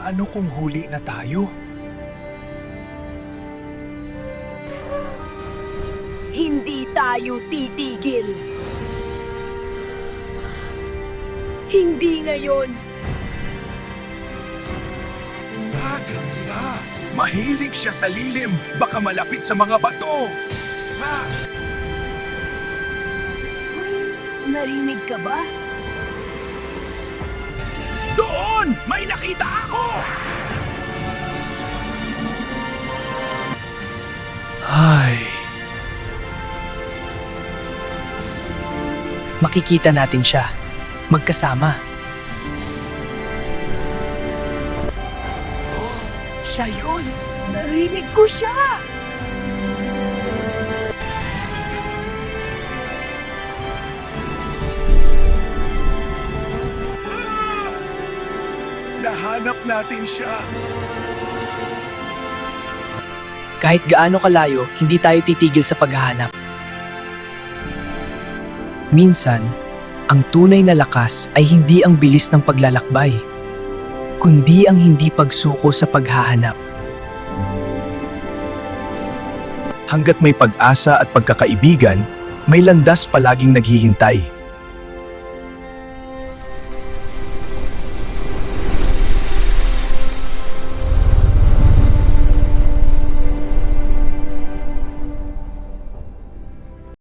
Paano kung huli na tayo? Hindi tayo titigil. Hindi ngayon. Ganda! Mahilig siya sa lilim. Baka malapit sa mga bato. Narinig ka ba? Doon! May nakita ako! Ay... Makikita natin siya. Magkasama. Siya yun! Narinig ko siya! Nahanap natin siya. Kahit gaano kalayo, hindi tayo titigil sa paghahanap. Minsan, ang tunay na lakas ay hindi ang bilis ng paglalakbay, kundi ang hindi pagsuko sa paghahanap. Hanggat may pag-asa at pagkakaibigan, may landas palaging naghihintay.